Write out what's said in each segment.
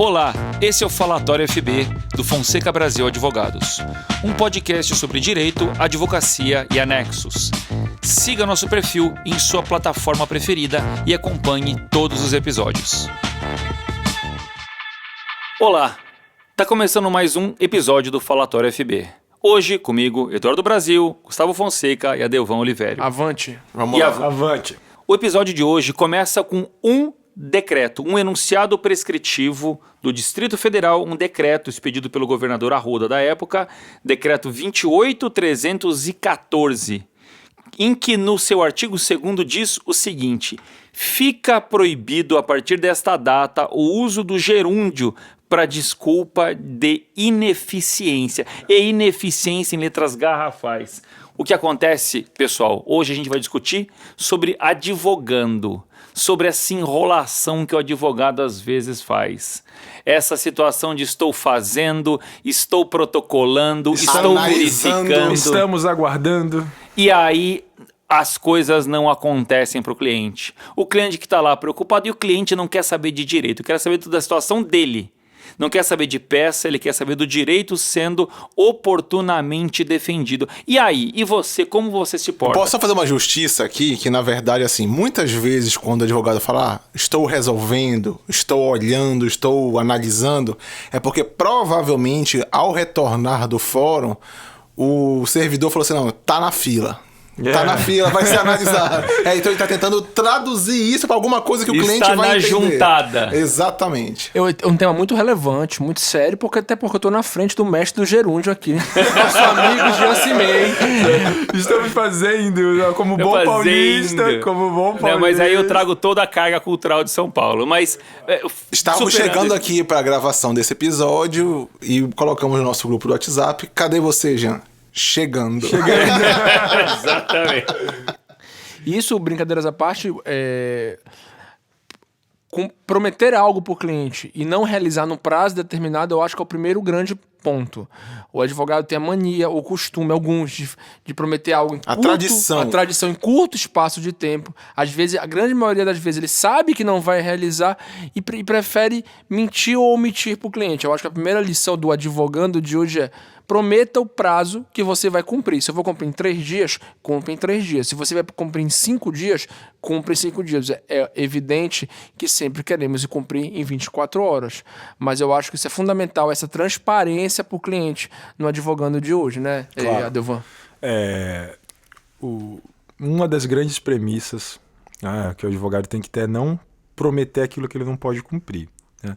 Olá, esse é o Falatório FB do Fonseca Brasil Advogados, um podcast sobre direito, advocacia e anexos. Siga nosso perfil em sua plataforma preferida e acompanhe todos os episódios. Olá, tá começando mais um episódio do Falatório FB. Hoje comigo, Eduardo Brasil, Gustavo Fonseca e Adelvão Olivério. Avante. Vamos lá. Avante. O episódio de hoje começa com um decreto, um enunciado prescritivo do Distrito Federal, um decreto expedido pelo governador Arruda da época, decreto 28.314, em que no seu artigo 2º diz o seguinte: fica proibido a partir desta data o uso do gerúndio para desculpa de ineficiência, e ineficiência em letras garrafais. O que acontece, pessoal, hoje a gente vai discutir sobre advogando, sobre essa enrolação que o advogado às vezes faz. Essa situação de estou fazendo, estou protocolando, estou verificando. Estamos aguardando. E aí as coisas não acontecem para o cliente. O cliente que está lá preocupado, e o cliente não quer saber de direito, quer saber da situação dele. Não quer saber de peça, ele quer saber do direito sendo oportunamente defendido. E aí? E você? Como você se porta? Posso só fazer uma justiça aqui? Que na verdade, assim, muitas vezes quando o advogado fala estou resolvendo, estou olhando, estou analisando, é porque provavelmente ao retornar do fórum, o servidor falou assim, não, tá na fila. Tá na fila, vai ser analisado. Então ele tá tentando traduzir isso para alguma coisa que o cliente vai entender. Está na juntada. Exatamente. É um tema muito relevante, muito sério, até porque eu tô na frente do mestre do gerúndio aqui. Nosso amigo Josimei. Estamos fazendo, como bom paulista. Não, mas aí eu trago toda a carga cultural de São Paulo. Mas estávamos chegando aqui para a gravação desse episódio e colocamos no nosso grupo do WhatsApp. Cadê você, Jean? Chegando. Exatamente. Isso, brincadeiras à parte, prometer algo para o cliente e não realizar no prazo determinado, eu acho que é o primeiro grande ponto. O advogado tem a mania, o costume, alguns, de prometer algo em curto... A tradição em curto espaço de tempo. Às vezes, a grande maioria das vezes, ele sabe que não vai realizar e prefere mentir ou omitir para o cliente. Eu acho que a primeira lição do advogando de hoje é: prometa o prazo que você vai cumprir. Se eu vou cumprir em 3 dias, cumpre em 3 dias. Se você vai cumprir em 5 dias, cumpre em 5 dias. É evidente que sempre queremos cumprir em 24 horas. Mas eu acho que isso é fundamental, essa transparência para o cliente no advogando de hoje, né, claro. Adelvan? Uma das grandes premissas que o advogado tem que ter é não prometer aquilo que ele não pode cumprir, né?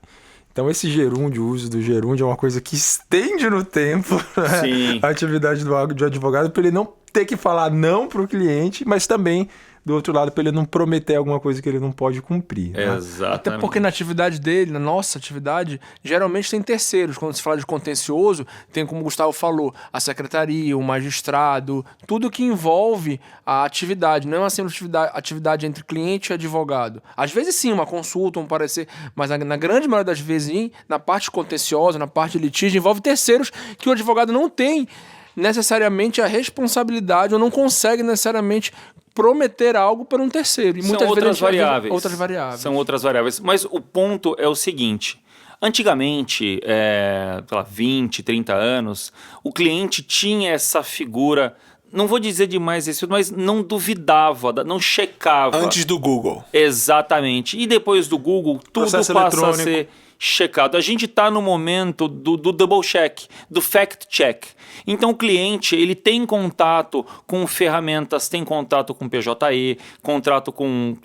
Então esse gerúndio, o uso do gerúndio é uma coisa que estende no tempo, né, a atividade do advogado, para ele não ter que falar não para o cliente, mas também, do outro lado, para ele não prometer alguma coisa que ele não pode cumprir. Né? Exatamente. Até porque na atividade dele, na nossa atividade, geralmente tem terceiros. Quando se fala de contencioso, tem, como o Gustavo falou, a secretaria, o magistrado, tudo que envolve a atividade. Não é uma simples atividade entre cliente e advogado. Às vezes sim, uma consulta, um parecer, mas na grande maioria das vezes, na parte contenciosa, na parte de litígio, envolve terceiros que o advogado não tem necessariamente a responsabilidade ou não consegue necessariamente prometer algo para um terceiro. E muitas vezes outras variáveis. São outras variáveis. Mas o ponto é o seguinte: antigamente, 20, 30 anos, o cliente tinha essa figura, não vou dizer demais isso, mas não duvidava, não checava. Antes do Google. Exatamente. E depois do Google, tudo passa a ser checado. A gente está no momento do double check, do fact check. Então o cliente, ele tem contato com ferramentas, tem contato com PJE, contato com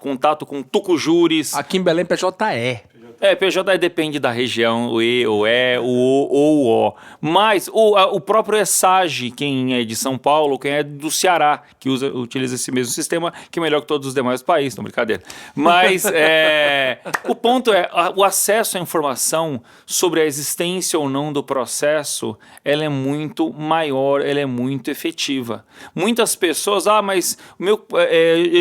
Tucujures. Aqui em Belém, PJE. PJE depende da região, o E, o E, o O ou o O. Mas o próprio ESAGE, quem é de São Paulo, quem é do Ceará, que utiliza esse mesmo sistema, que é melhor que todos os demais países, não, brincadeira. Mas o ponto é, o acesso à informação sobre a existência ou não do processo, ela é muito maior, ela é muito efetiva. Muitas pessoas, mas eu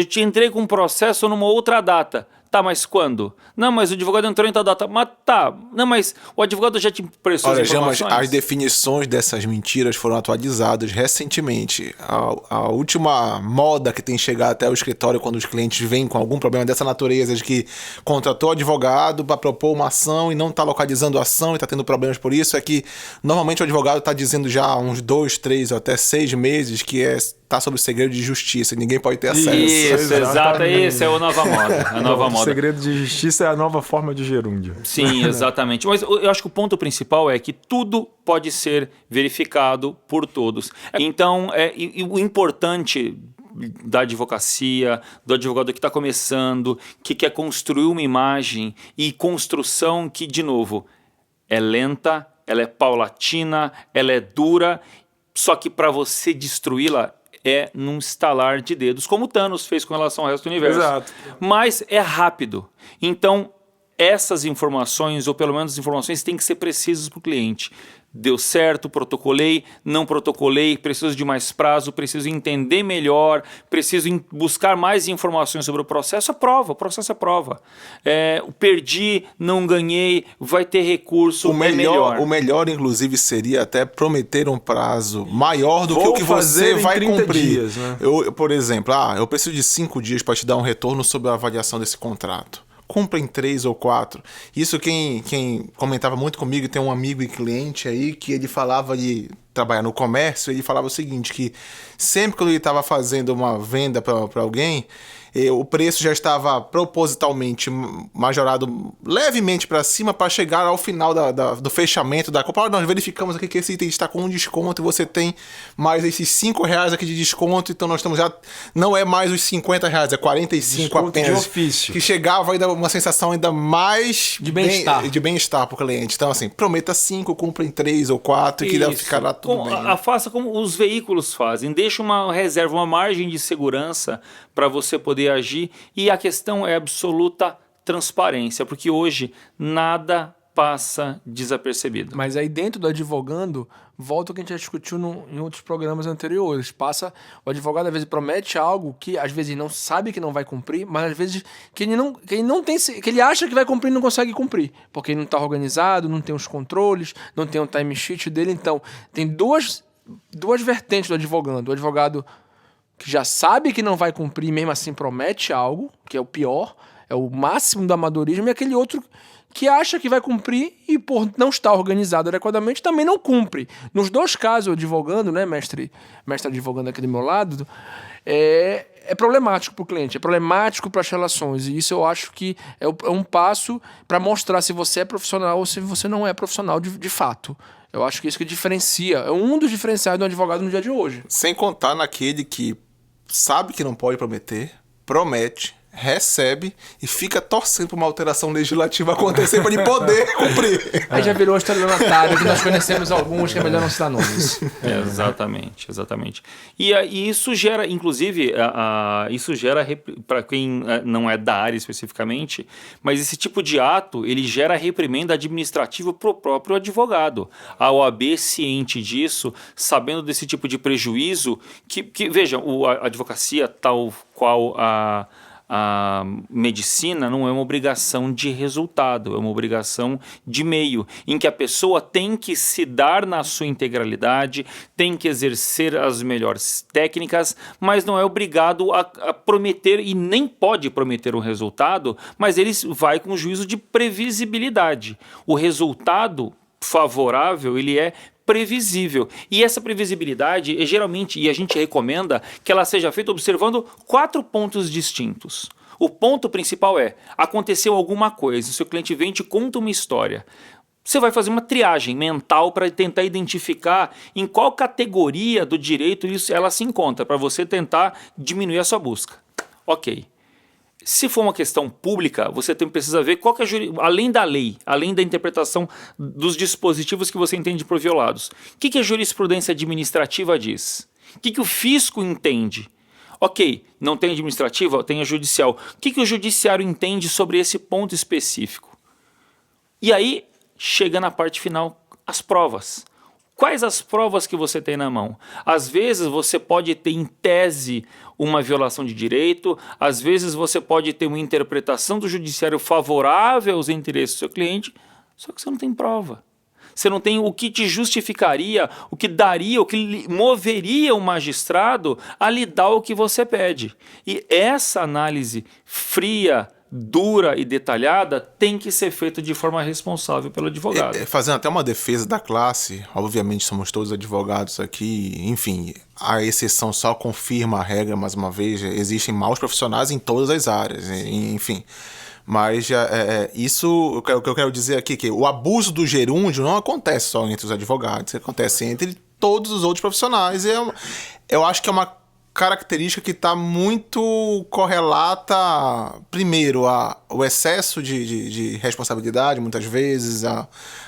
te entrei com um processo numa outra data. Tá, mas quando? Não, mas o advogado entrou em tal data. Mas tá. Não, mas o advogado já te prestou as informações? As definições dessas mentiras foram atualizadas recentemente. A última moda que tem chegado até o escritório quando os clientes vêm com algum problema dessa natureza, de que contratou advogado para propor uma ação e não está localizando a ação e está tendo problemas por isso, é que normalmente o advogado está dizendo já há uns 2, 3 ou até 6 meses que está sob segredo de justiça e ninguém pode ter acesso. Isso, exato. Esse é a nova moda. A nova moda. O segredo de justiça é a nova forma de gerúndio. Sim, exatamente. Mas eu acho que o ponto principal é que tudo pode ser verificado por todos. Então, o importante da advocacia, do advogado que está começando, que quer construir uma imagem e construção que, de novo, é lenta, ela é paulatina, ela é dura, só que para você destruí-la é num estalar de dedos, como o Thanos fez com relação ao resto do universo. Exato. Mas é rápido. Então, essas informações, ou pelo menos as informações, têm que ser precisas para o cliente. Deu certo, protocolei, não protocolei, preciso de mais prazo, preciso entender melhor, preciso buscar mais informações sobre o processo. O processo é prova. Perdi, não ganhei, vai ter recurso, melhor. O melhor, inclusive, seria até prometer um prazo maior do que o que você vai cumprir. Dias, né? Por exemplo, eu preciso de 5 dias para te dar um retorno sobre a avaliação desse contrato. Cumpra em 3 ou 4. Isso quem comentava muito comigo, tem um amigo e cliente aí que ele falava de trabalhar no comércio, ele falava o seguinte, que sempre que ele estava fazendo uma venda para alguém, o preço já estava propositalmente majorado levemente para cima para chegar ao final do fechamento da compra. Nós verificamos aqui que esse item está com um desconto e você tem mais esses R$5 aqui de desconto, então nós estamos já... Não é mais os R$50, é 45 desconto apenas. De ofício. Que chegava ainda uma sensação ainda mais... De bem-estar. De bem-estar para o cliente. Então, assim, prometa 5, cumpra em 3 ou 4 e que deve ficar lá tudo bem. Faça como os veículos fazem. Deixa uma reserva, uma margem de segurança para você poder agir, e a questão é absoluta transparência, porque hoje nada passa desapercebido. Mas aí dentro do advogando, volta o que a gente já discutiu em outros programas anteriores. O advogado às vezes promete algo que às vezes não sabe que não vai cumprir, mas às vezes que ele não tem, que ele acha que vai cumprir e não consegue cumprir, porque ele não está organizado, não tem os controles, não tem o time sheet dele. Então tem duas vertentes do advogando. O advogado que já sabe que não vai cumprir, mesmo assim promete algo, que é o pior, é o máximo do amadorismo, e aquele outro que acha que vai cumprir e, por não estar organizado adequadamente, também não cumpre. Nos dois casos, o advogando, né, mestre advogando aqui do meu lado, é problemático para o cliente, é problemático para as relações, e isso eu acho que é um passo para mostrar se você é profissional ou se você não é profissional de fato. Eu acho que isso que diferencia, é um dos diferenciais do advogado no dia de hoje. Sem contar naquele que sabe que não pode prometer, promete, recebe e fica torcendo para uma alteração legislativa acontecer para ele poder cumprir. Aí já virou estelionatário, que nós conhecemos alguns, que é melhor não citar nomes. Exatamente. E isso gera, inclusive, para quem não é da área especificamente, mas esse tipo de ato, ele gera reprimenda administrativa para o próprio advogado. A OAB, ciente disso, sabendo desse tipo de prejuízo, que veja, a advocacia, tal qual a medicina, não é uma obrigação de resultado, é uma obrigação de meio, em que a pessoa tem que se dar na sua integralidade, tem que exercer as melhores técnicas, mas não é obrigado a prometer, e nem pode prometer um resultado, mas ele vai com juízo de previsibilidade. O resultado favorável, ele é previsível. E essa previsibilidade é geralmente, e a gente recomenda, que ela seja feita observando 4 pontos distintos. O ponto principal é, aconteceu alguma coisa, o seu cliente vem e te conta uma história. Você vai fazer uma triagem mental para tentar identificar em qual categoria do direito ela se encontra, para você tentar diminuir a sua busca. Ok. Se for uma questão pública, você precisa ver qual que é além da lei, além da interpretação dos dispositivos que você entende por violados. O que a jurisprudência administrativa diz? O que o fisco entende? Ok, não tem administrativa, tem a judicial. O que o judiciário entende sobre esse ponto específico? E aí, chega na parte final, as provas. Quais as provas que você tem na mão? Às vezes você pode ter em tese uma violação de direito, às vezes você pode ter uma interpretação do judiciário favorável aos interesses do seu cliente, só que você não tem prova. Você não tem o que te justificaria, o que daria, o que moveria o magistrado a lhe dar o que você pede. E essa análise fria, dura e detalhada tem que ser feita de forma responsável pelo advogado. Fazendo até uma defesa da classe, obviamente somos todos advogados aqui, enfim, a exceção só confirma a regra mais uma vez, existem maus profissionais em todas as áreas, enfim. Mas isso, o que eu quero dizer aqui, que o abuso do gerúndio não acontece só entre os advogados, acontece entre todos os outros profissionais. Eu acho que é uma característica que está muito correlata, primeiro, ao excesso de responsabilidade, muitas vezes,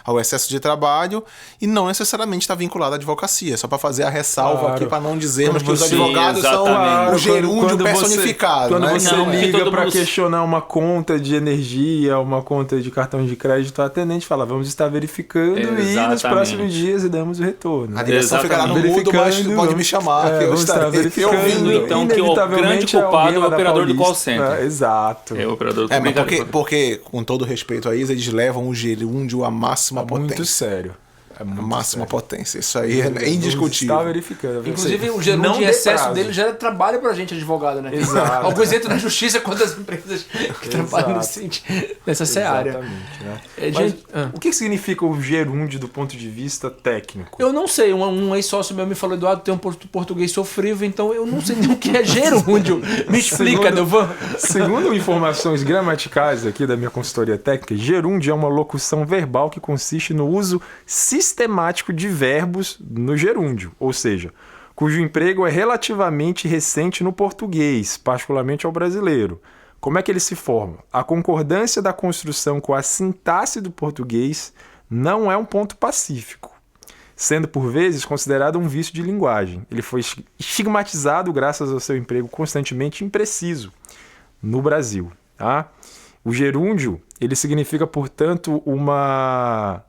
ao excesso de trabalho, e não necessariamente está vinculado à advocacia. Só para fazer a ressalva aqui, para não dizermos que os advogados são o gerúndio personificado. Quando né? você liga para questionar uma conta de energia, uma conta de cartão de crédito, a atendente fala, vamos estar verificando e nos próximos dias e damos o retorno. A direção fica lá no mudo, mas pode me chamar, que eu estarei então que o grande culpado é o operador do call center. Exato. É o operador do porque, com todo respeito a isso, eles levam o gerúndio à máxima potência. Muito sério. É muito máxima sério. potência. Isso aí é indiscutível. Está verificando. Inclusive, o gerúndio em excesso dele gera trabalho pra gente, advogado, né? Exato. Alguns entram na justiça quanto as empresas que trabalham nessa seara. Exatamente. Né? O que significa o gerúndio do ponto de vista técnico? Eu não sei. Um ex-sócio meu me falou, Eduardo, tem um português sofrível, então eu não sei nem o que é gerúndio. Me explica, Delvan. Segundo informações gramaticais aqui da minha consultoria técnica, gerúndio é uma locução verbal que consiste no uso sistemático de verbos no gerúndio, ou seja, cujo emprego é relativamente recente no português, particularmente ao brasileiro. Como é que ele se forma? A concordância da construção com a sintaxe do português não é um ponto pacífico, sendo por vezes considerado um vício de linguagem. Ele foi estigmatizado graças ao seu emprego constantemente impreciso no Brasil. Tá? O gerúndio, ele significa, portanto, uma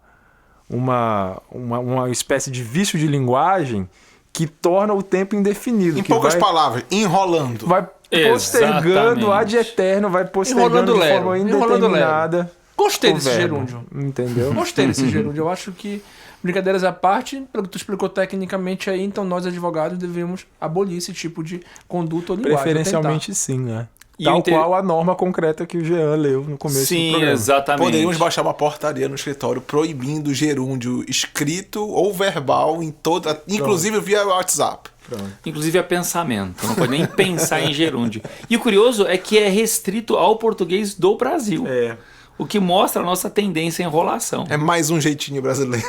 espécie de vício de linguagem que torna o tempo indefinido. Em poucas palavras, enrolando. Vai postergando ad eterno, vai postergando de forma indeterminada. Gostei desse gerúndio. Entendeu? Gostei desse gerúndio. Eu acho que, brincadeiras à parte, pelo que tu explicou tecnicamente aí, então nós advogados devemos abolir esse tipo de conduta ou linguagem. Preferencialmente sim, né? Tal qual a norma concreta que o Jean leu no começo do programa. Sim, exatamente. Poderíamos baixar uma portaria no escritório proibindo o gerúndio escrito ou verbal em toda, inclusive via WhatsApp. Pronto. Inclusive a pensamento. Não pode nem pensar em gerúndio. E o curioso é que é restrito ao português do Brasil. O que mostra a nossa tendência à enrolação. É mais um jeitinho brasileiro.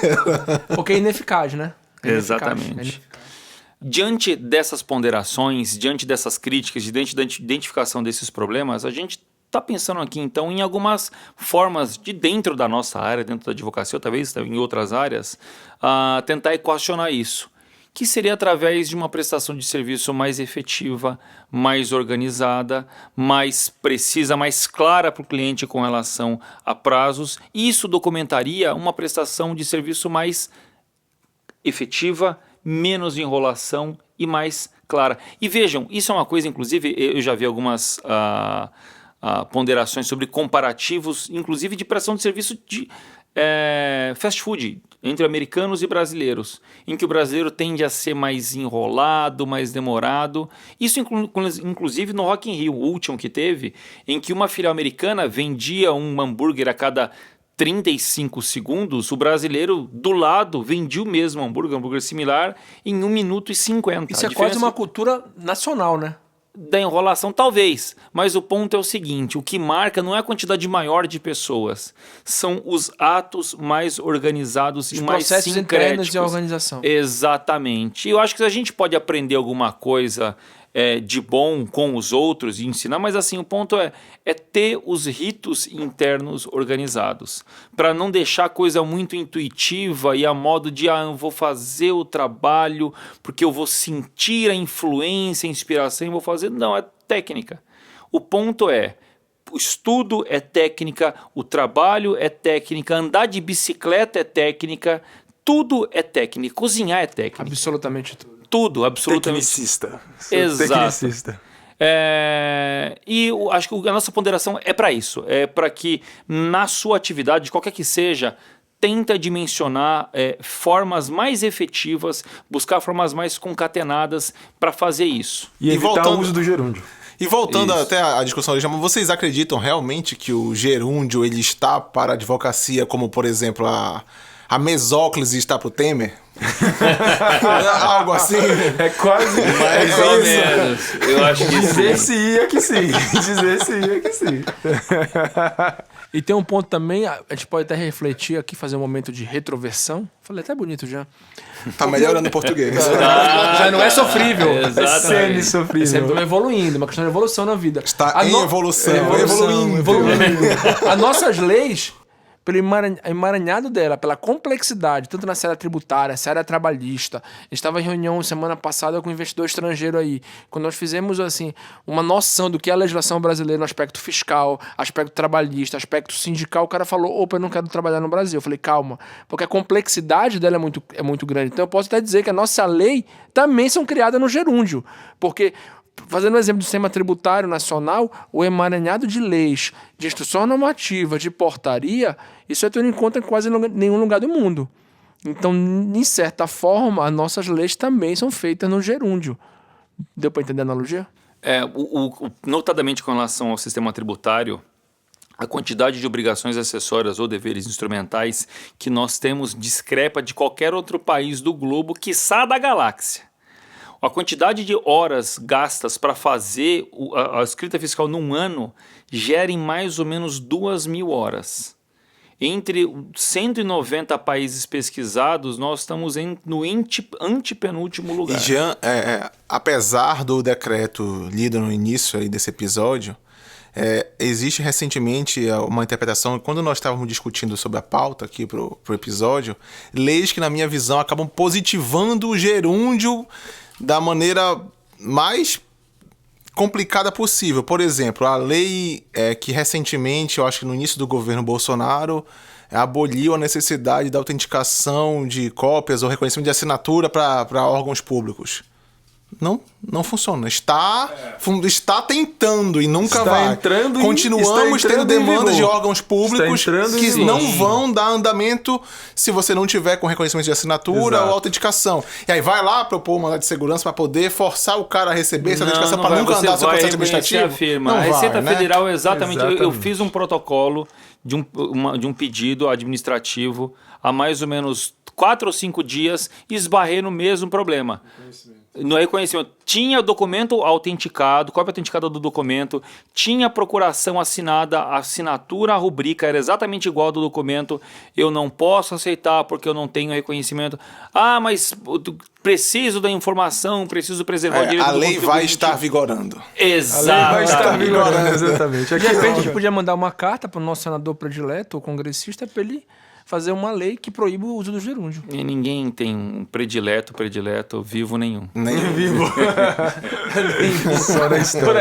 Porque é ineficaz, né? Exatamente. Diante dessas ponderações, diante dessas críticas, diante da identificação desses problemas, a gente está pensando aqui, então, em algumas formas de dentro da nossa área, dentro da advocacia, ou talvez em outras áreas, tentar equacionar isso. Que seria através de uma prestação de serviço mais efetiva, mais organizada, mais precisa, mais clara para o cliente com relação a prazos. Isso documentaria uma prestação de serviço mais efetiva, menos enrolação e mais clara. E vejam, isso é uma coisa, inclusive, eu já vi algumas ponderações sobre comparativos, inclusive de prestação de serviço de fast food, entre americanos e brasileiros, em que o brasileiro tende a ser mais enrolado, mais demorado. Isso inclusive no Rock in Rio, o último que teve, em que uma filial americana vendia um hambúrguer a cada 35 segundos, o brasileiro do lado vendia o mesmo hambúrguer similar, em 1 minuto e 50. Isso é quase uma cultura nacional, né? Da enrolação, talvez, mas o ponto é o seguinte, o que marca não é a quantidade maior de pessoas, são os atos mais organizados e mais processos internos de organização. Exatamente. E eu acho que a gente pode aprender alguma coisa de bom com os outros e ensinar, mas assim, o ponto é ter os ritos internos organizados, para não deixar a coisa muito intuitiva e a modo de eu vou fazer o trabalho porque eu vou sentir a influência, a inspiração e vou fazer. Não, é técnica. O ponto é, o estudo é técnica, o trabalho é técnica, andar de bicicleta é técnica, tudo é técnica, cozinhar é técnica. Absolutamente tudo. Tudo, absolutamente. Tecnicista. Exato. Tecnicista. E acho que a nossa ponderação é para isso. É para que na sua atividade, qualquer que seja, tenta dimensionar formas mais efetivas, buscar formas mais concatenadas para fazer isso. E evitar voltando... o uso do gerúndio. E voltando Isso. até a discussão original, vocês acreditam realmente que o gerúndio ele está para a advocacia, como por exemplo a mesóclise está para o Temer? Algo assim? É quase... Mais ou menos. Eu acho que Dizer-se-ia que sim. Dizer-se-ia que sim. E tem um ponto também, a gente pode até refletir aqui, fazer um momento de retroversão. Falei até bonito já. Tá melhorando o português. Já não é sofrível. Exatamente. Sempre Semi-sofrível. evoluindo, uma questão de evolução na vida. Está em evolução. Evoluindo. As nossas leis, pelo emaranhado dela, pela complexidade, tanto na seara tributária, seara trabalhista. A gente estava em reunião semana passada com um investidor estrangeiro aí, quando nós fizemos assim uma noção do que é a legislação brasileira no aspecto fiscal, aspecto trabalhista, aspecto sindical, o cara falou, opa, eu não quero trabalhar no Brasil. Eu falei, calma, porque a complexidade dela é muito grande. Então eu posso até dizer que a nossa lei também são criadas no gerúndio, porque... Fazendo um exemplo do sistema tributário nacional, o emaranhado de leis, de instrução normativa, de portaria, isso é tendo em conta em quase nenhum lugar do mundo. Então, em certa forma, as nossas leis também são feitas no gerúndio. Deu para entender a analogia? Notadamente com relação ao sistema tributário, a quantidade de obrigações acessórias ou deveres instrumentais que nós temos discrepa de qualquer outro país do globo, quiçá da galáxia. A quantidade de horas gastas para fazer a escrita fiscal num ano gera em mais ou menos 2.000 horas. Entre 190 países pesquisados, nós estamos no antepenúltimo lugar. E Jean, apesar do decreto lido no início aí desse episódio, existe recentemente uma interpretação, quando nós estávamos discutindo sobre a pauta aqui pro episódio, leis que na minha visão acabam positivando o gerúndio da maneira mais complicada possível. Por exemplo, a lei que recentemente, eu acho que no início do governo Bolsonaro, aboliu a necessidade da autenticação de cópias ou reconhecimento de assinatura para órgãos públicos. Não funciona. Está tentando e nunca vai. Continuamos tendo demandas de órgãos públicos que não vão dar andamento se você não tiver com reconhecimento de assinatura ou autenticação. E aí vai lá propor uma mandado de segurança para poder forçar o cara a receber essa autenticação para nunca andar seu processo administrativo. A Receita Federal exatamente. Eu fiz um protocolo de um pedido administrativo há mais ou menos 4 ou 5 dias e esbarrei no mesmo problema. No reconhecimento. Tinha documento autenticado, cópia autenticada do documento, tinha procuração assinada, a assinatura, a rubrica era exatamente igual ao do documento. Eu não posso aceitar porque eu não tenho reconhecimento. Ah, mas preciso da informação, preciso preservar o direito do contribuinte. A lei vai estar vigorando. Exatamente. A lei vai estar vigorando, exatamente. De repente a gente podia mandar uma carta para o nosso senador predileto ou congressista para ele fazer uma lei que proíbe o uso do gerúndio. E ninguém tem um predileto, vivo nenhum. Nem vivo. Só na história.